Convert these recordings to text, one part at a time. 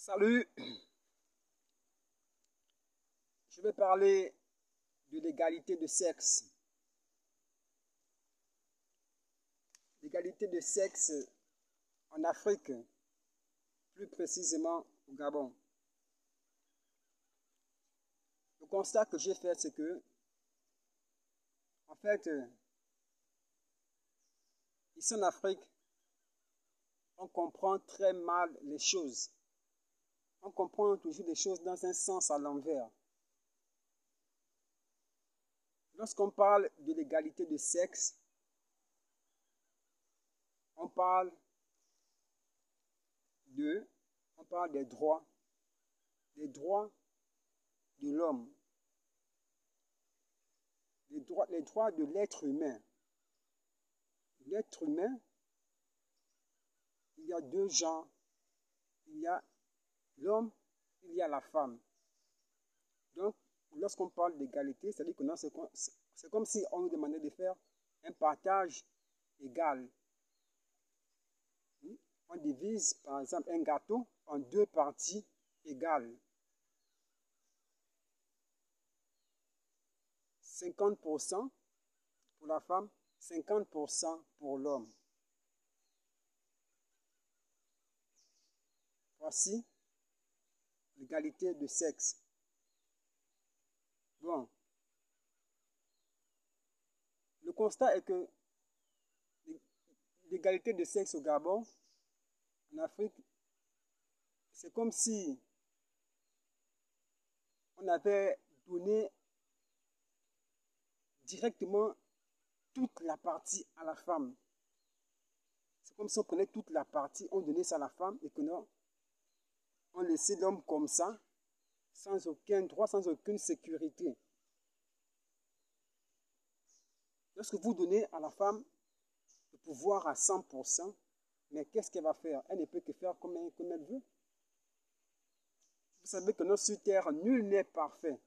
Salut, je vais parler de l'égalité de sexe. L'égalité de sexe en Afrique, plus précisément au Gabon. Le constat que j'ai fait, c'est que, en fait, ici en Afrique, on comprend très mal les choses. On comprend toujours les choses dans un sens à l'envers. Lorsqu'on parle de l'égalité de sexe, on parle on parle des droits de l'homme, les droits de l'être humain. L'être humain, il y a deux genres. Il y a l'homme, il y a la femme. Donc, lorsqu'on parle d'égalité, c'est-à-dire que c'est comme si on nous demandait de faire un partage égal. On divise, par exemple, un gâteau en deux parties égales. 50% pour la femme, 50% pour l'homme. Voici l'égalité de sexe. Bon, le constat est que l'égalité de sexe au Gabon, en Afrique, c'est comme si on avait donné directement toute la partie à la femme. C'est comme si on prenait toute la partie, on donnait ça à la femme et que non, on laissait l'homme comme ça, sans aucun droit, sans aucune sécurité. Lorsque vous donnez à la femme le pouvoir à 100%, mais qu'est-ce qu'elle va faire? Elle ne peut que faire comme elle veut. Vous savez que sur Terre, nul n'est parfait.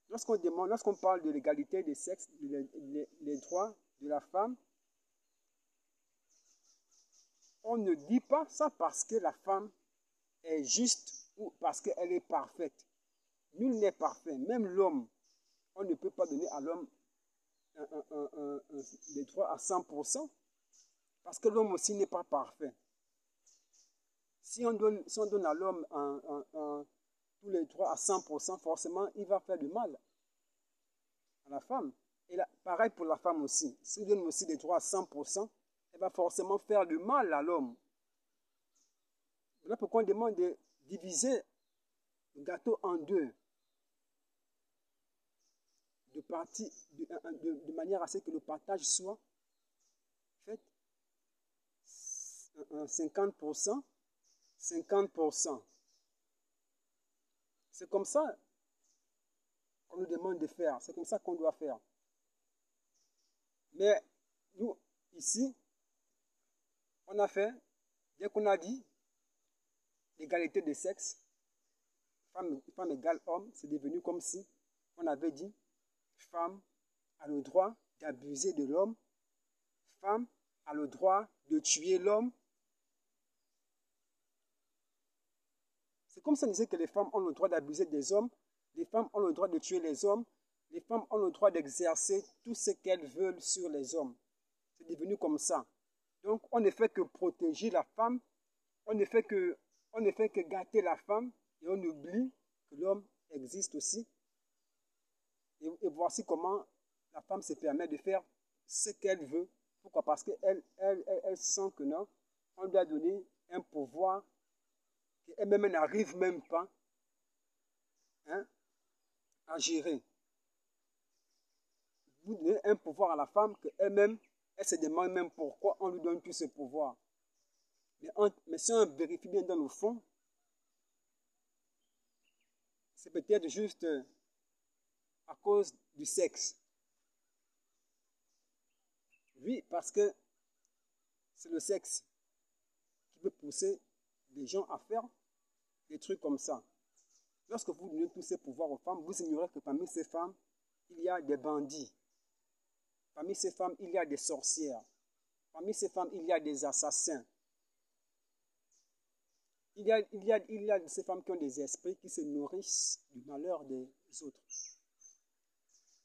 Lorsqu'on parle de l'égalité des sexes, les droits de la femme, on ne dit pas ça parce que la femme est juste ou parce qu'elle est parfaite. Nul n'est parfait. Même l'homme, on ne peut pas donner à l'homme les droits à 100% parce que l'homme aussi n'est pas parfait. Si on donne à l'homme tous les droits à 100%, forcément, il va faire du mal à la femme. Et là, pareil pour la femme aussi. Si on donne aussi les droits à 100%, elle va forcément faire du mal à l'homme. Voilà pourquoi on demande de diviser le gâteau en deux, de manière à ce que le partage soit fait 50%, 50%. C'est comme ça qu'on nous demande de faire, c'est comme ça qu'on doit faire. Mais nous, ici, on a fait, dès qu'on a dit l'égalité des sexes, femme égale homme, c'est devenu comme si on avait dit femme a le droit d'abuser de l'homme, femme a le droit de tuer l'homme. C'est comme ça qu'on disait que les femmes ont le droit d'abuser des hommes, les femmes ont le droit de tuer les hommes, les femmes ont le droit d'exercer tout ce qu'elles veulent sur les hommes. C'est devenu comme ça. Donc, on ne fait que protéger la femme, on ne fait que gâter la femme, et on oublie que l'homme existe aussi. Et voici comment la femme se permet de faire ce qu'elle veut. Pourquoi? Parce qu'elle sent que non, on lui a donné un pouvoir qu'elle-même n'arrive même pas à gérer. Vous donnez un pouvoir à la femme qu'elle-même, elle se demande même pourquoi on lui donne tout ce pouvoir. Mais si on vérifie bien dans le fond, c'est peut-être juste à cause du sexe. Oui, parce que c'est le sexe qui peut pousser les gens à faire des trucs comme ça. Lorsque vous donnez tous ces pouvoirs aux femmes, vous ignorez que parmi ces femmes, il y a des bandits. Parmi ces femmes, il y a des sorcières. Parmi ces femmes, il y a des assassins. Il y a ces femmes qui ont des esprits qui se nourrissent du malheur des autres.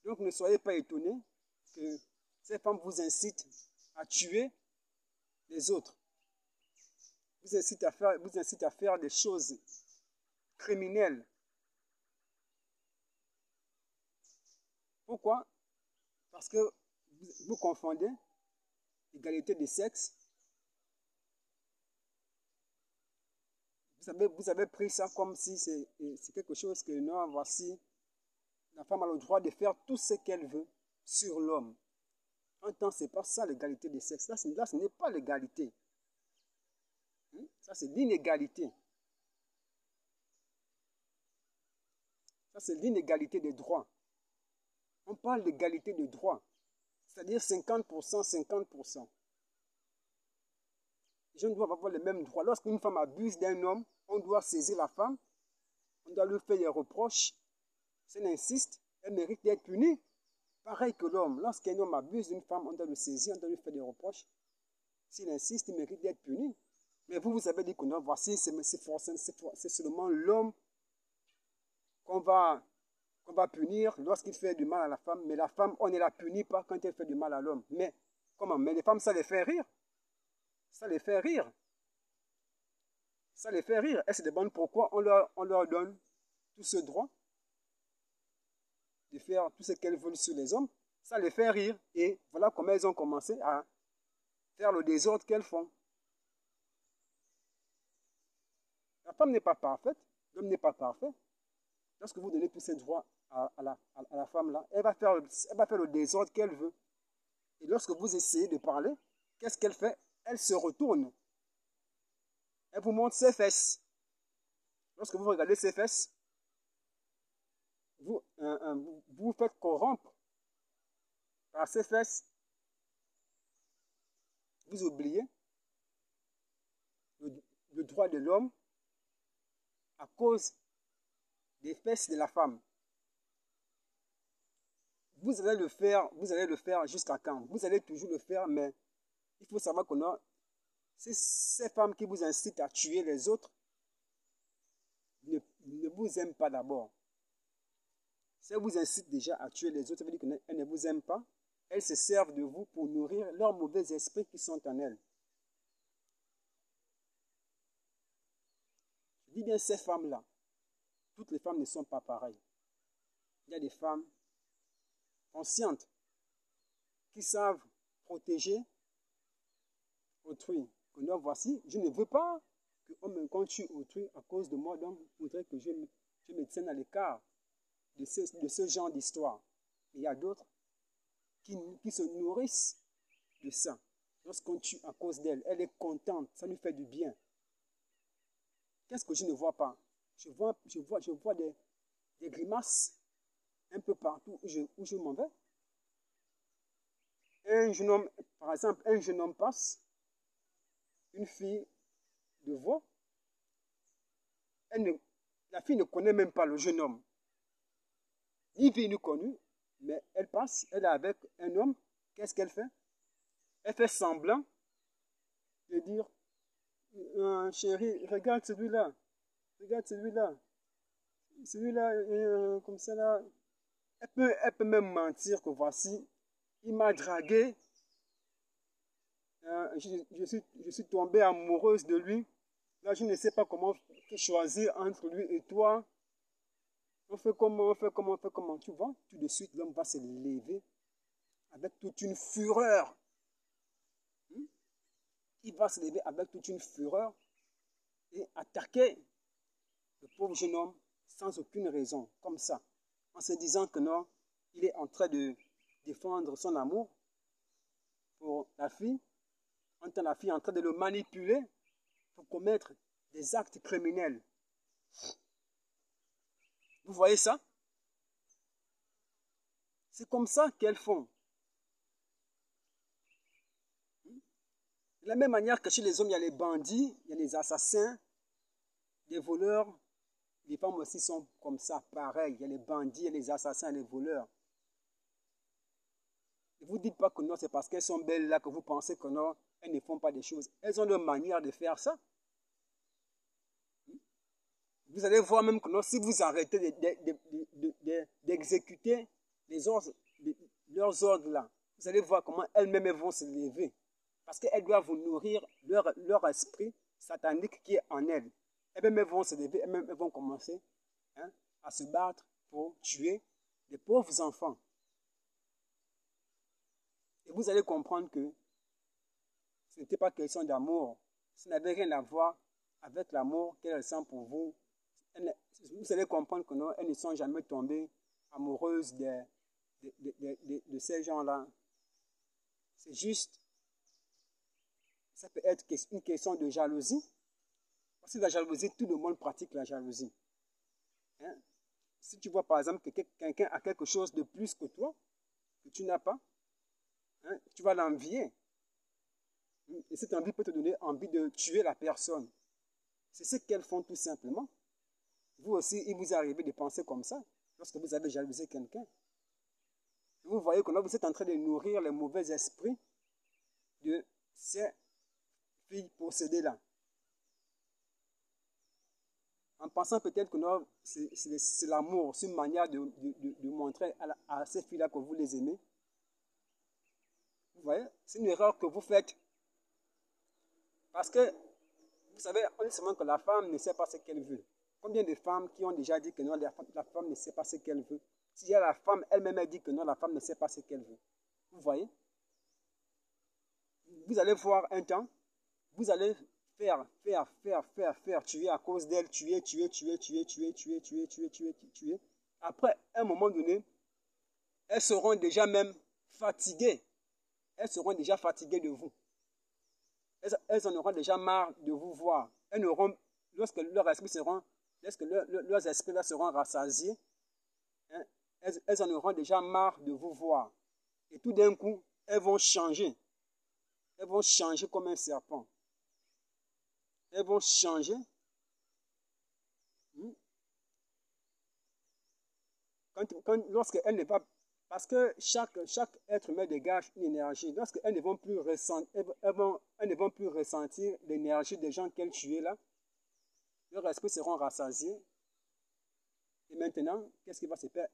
Donc ne soyez pas étonnés que ces femmes vous incitent à tuer les autres. Vous incitent à faire des choses criminelles. Pourquoi? Parce que vous confondez égalité de sexe. Vous avez pris ça comme si c'est quelque chose que non, voici, la femme a le droit de faire tout ce qu'elle veut sur l'homme. En temps, ce n'est pas ça l'égalité des sexes. Là, ce n'est pas l'égalité. Ça, c'est l'inégalité. Ça, c'est l'inégalité des droits. On parle d'égalité de droits. C'est-à-dire 50%, 50%. Les gens doivent avoir les mêmes droits. Lorsqu'une femme abuse d'un homme, on doit saisir la femme. On doit lui faire des reproches. Si elle insiste, elle mérite d'être punie. Pareil que l'homme. Lorsqu'un homme abuse d'une femme, on doit le saisir, on doit lui faire des reproches. S'il insiste, il mérite d'être puni. Mais vous avez dit que non, voici, c'est seulement l'homme qu'on va punir lorsqu'il fait du mal à la femme. Mais la femme, on ne la punit pas quand elle fait du mal à l'homme. Mais comment? Mais les femmes, ça les fait rire. Ça les fait rire. Ça les fait rire. Elles se demandent pourquoi on leur donne tout ce droit de faire tout ce qu'elles veulent sur les hommes. Ça les fait rire. Et voilà comment elles ont commencé à faire le désordre qu'elles font. La femme n'est pas parfaite. L'homme n'est pas parfait. Lorsque vous donnez tous ces droits à la femme là, elle va faire le désordre qu'elle veut. Et lorsque vous essayez de parler, qu'est-ce qu'elle fait? Elle se retourne. Elle vous montre ses fesses. Lorsque vous regardez ses fesses, vous vous faites corrompre par ses fesses. Vous oubliez le droit de l'homme à cause des fesses de la femme. Vous allez le faire jusqu'à quand? Vous allez toujours le faire, mais il faut savoir que non, c'est ces femmes qui vous incitent à tuer les autres ne vous aiment pas d'abord. Si elles vous incitent déjà à tuer les autres, ça veut dire qu'elles ne vous aiment pas. Elles se servent de vous pour nourrir leurs mauvais esprits qui sont en elles. Je dis bien ces femmes-là. Toutes les femmes ne sont pas pareilles. Il y a des femmes conscientes qui savent protéger autrui. Que non, voici, je ne veux pas qu'on tue autrui à cause de moi, donc il faudrait que je me tienne à l'écart de ce genre d'histoire. Il y a d'autres qui se nourrissent de ça. Lorsqu'on tue à cause d'elle, elle est contente, ça lui fait du bien. Qu'est-ce que je ne vois pas? Je vois des grimaces un peu partout où je m'en vais. Un jeune homme, par exemple, un jeune homme passe, une fille le voit, la fille ne connaît même pas le jeune homme, ni vie ni connu, mais elle passe, elle est avec un homme, qu'est-ce qu'elle fait? Elle fait semblant de dire, chérie, regarde celui-là, comme ça là, elle peut même mentir que voici, il m'a dragué, je suis tombée amoureuse de lui, là je ne sais pas comment choisir entre lui et toi, on fait comment, tu vois, tout de suite l'homme va se lever avec toute une fureur. Il va se lever avec toute une fureur et attaquer le pauvre jeune homme sans aucune raison, comme ça, en se disant que non, il est en train de défendre son amour pour la fille, en tant que la fille est en train de le manipuler pour commettre des actes criminels. Vous voyez ça? C'est comme ça qu'elles font. De la même manière que chez les hommes, il y a les bandits, il y a les assassins, les voleurs. Les femmes aussi sont comme ça, pareil. Il y a les bandits, il y a les assassins, les voleurs. Ne vous dites pas que non, c'est parce qu'elles sont belles là que vous pensez que non, elles ne font pas des choses. Elles ont leur manière de faire ça. Vous allez voir même que si vous arrêtez d'exécuter leurs ordres là, vous allez voir comment elles-mêmes vont se lever. Parce qu'elles doivent vous nourrir leur esprit satanique qui est en elles. Elles-mêmes vont se lever, elles-mêmes vont commencer à se battre pour tuer des pauvres enfants. Et vous allez comprendre que ce n'était pas question d'amour. Ça n'avait rien à voir avec l'amour qu'elle ressent pour vous. Vous allez comprendre que non, elles ne sont jamais tombées amoureuses de ces gens-là. C'est juste, ça peut être une question de jalousie. Parce que la jalousie, tout le monde pratique la jalousie. Hein? Si tu vois par exemple que quelqu'un a quelque chose de plus que toi, que tu n'as pas, hein, tu vas l'envier. Et cette envie peut te donner envie de tuer la personne. C'est ce qu'elles font tout simplement. Vous aussi, il vous arrive de penser comme ça lorsque vous avez jalousé quelqu'un. Vous voyez que là, vous êtes en train de nourrir les mauvais esprits de ces filles possédées-là. En pensant peut-être que c'est l'amour, c'est une manière de montrer à ces filles-là que vous les aimez. Vous voyez, c'est une erreur que vous faites. Parce que, vous savez, on dit seulement que la femme ne sait pas ce qu'elle veut. Combien de femmes qui ont déjà dit que non, la femme ne sait pas ce qu'elle veut? Si la femme elle-même dit que non, la femme ne sait pas ce qu'elle veut. Vous voyez? Vous allez voir un temps, vous allez faire, tuer à cause d'elle, tuer. Après, à un moment donné, elles seront déjà même fatiguées. Elles seront déjà fatiguées de vous. Elles en auront déjà marre de vous voir. Elles n'auront, lorsque leurs esprits là seront rassasiés, hein, elles en auront déjà marre de vous voir. Et tout d'un coup, elles vont changer. Elles vont changer comme un serpent. Elles vont changer. Lorsqu'elles ne vont, parce que chaque être humain dégage une énergie. Lorsqu'elles ne vont plus ressentir, elles ne vont plus ressentir l'énergie des gens qu'elles tuaient là, leurs esprits seront rassasiés. Et maintenant, qu'est-ce qui va se faire?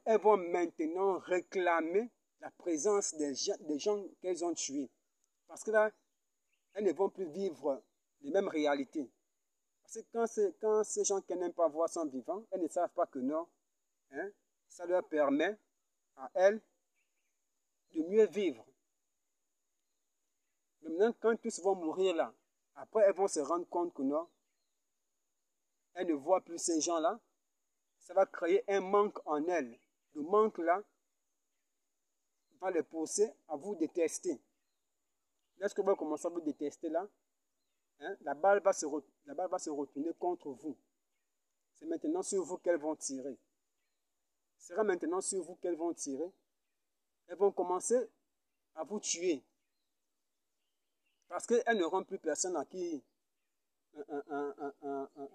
Elles vont maintenant réclamer la présence des gens qu'elles ont tués. Parce que là, elles ne vont plus vivre les mêmes réalités. Parce que quand ces gens qu'elles n'aiment pas voir sont vivants, elles ne savent pas que non, hein, ça leur permet à elles de mieux vivre. Maintenant, quand tous vont mourir là, après elles vont se rendre compte que non, elles ne voient plus ces gens-là. Ça va créer un manque en elles. Le manque là va les pousser à vous détester. Lorsque vous commencez à vous détester là, hein, la balle va se retourner contre vous. C'est maintenant sur vous qu'elles vont tirer. Ce sera maintenant sur vous qu'elles vont tirer. Elles vont commencer à vous tuer. Parce qu'elles n'auront plus personne à qui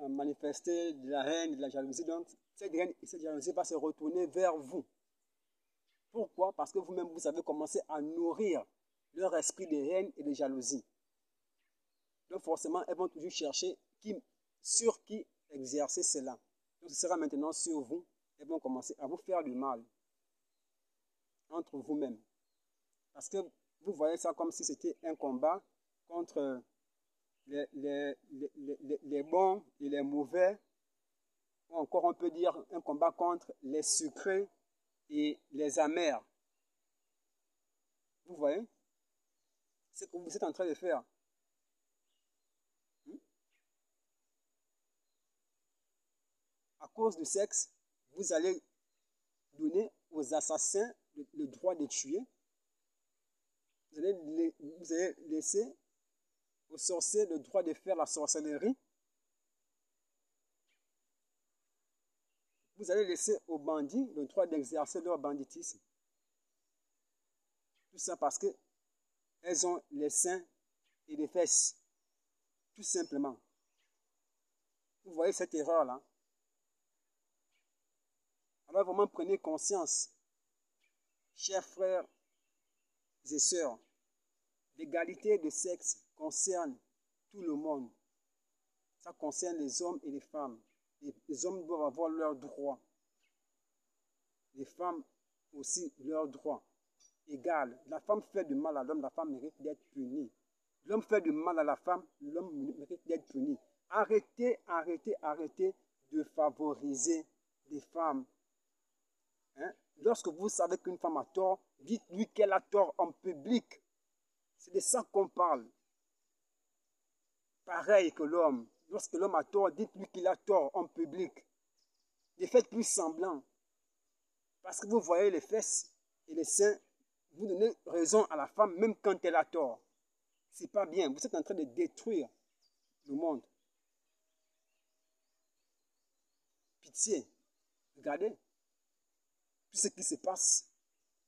manifester de la haine, de la jalousie. Donc, cette haine et cette jalousie va se retourner vers vous. Pourquoi? Parce que vous-même, vous avez commencé à nourrir leur esprit de haine et de jalousie. Donc, forcément, elles vont toujours chercher sur qui exercer cela. Donc, ce sera maintenant sur vous. Elles vont commencer à vous faire du mal entre vous-même. Parce que vous voyez ça comme si c'était un combat contre les bons et les mauvais, ou encore on peut dire un combat contre les sucrés et les amers. Vous voyez? C'est ce que vous êtes en train de faire. À cause du sexe, vous allez donner aux assassins le droit de tuer. Vous allez laisser aux sorciers le droit de faire la sorcellerie. Vous allez laisser aux bandits le droit d'exercer leur banditisme. Tout ça parce qu'elles ont les seins et les fesses. Tout simplement. Vous voyez cette erreur-là? Alors vraiment prenez conscience, chers frères et sœurs, l'égalité de sexe concerne tout le monde. Ça concerne les hommes et les femmes. Les hommes doivent avoir leurs droits. Les femmes aussi leurs droits. Égal. La femme fait du mal à l'homme, la femme mérite d'être punie. L'homme fait du mal à la femme, l'homme mérite d'être puni. Arrêtez, arrêtez, arrêtez de favoriser les femmes. Hein? Lorsque vous savez qu'une femme a tort, dites-lui qu'elle a tort en public. C'est de ça qu'on parle. Pareil que l'homme. Lorsque l'homme a tort, dites-lui qu'il a tort en public. Ne faites plus semblant. Parce que vous voyez les fesses et les seins, vous donnez raison à la femme même quand elle a tort. C'est pas bien. Vous êtes en train de détruire le monde. Pitié. Regardez tout ce qui se passe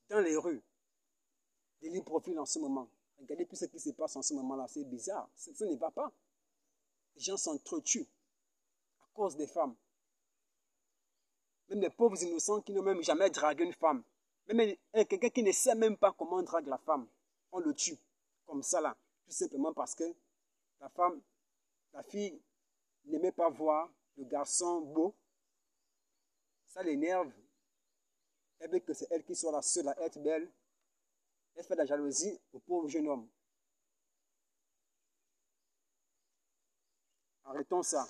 dans les rues des libres profils en ce moment. Regardez tout ce qui se passe en ce moment-là. C'est bizarre. Ça ne va pas. Les gens s'entretuent à cause des femmes. Même les pauvres innocents qui n'ont même jamais dragué une femme. Même quelqu'un qui ne sait même pas comment on drague la femme. On le tue. Comme ça là. Tout simplement parce que la fille n'aimait pas voir le garçon beau. Ça l'énerve. Elle veut que c'est elle qui soit la seule à être belle. Elle fait de la jalousie au pauvre jeune homme. Arrêtons ça.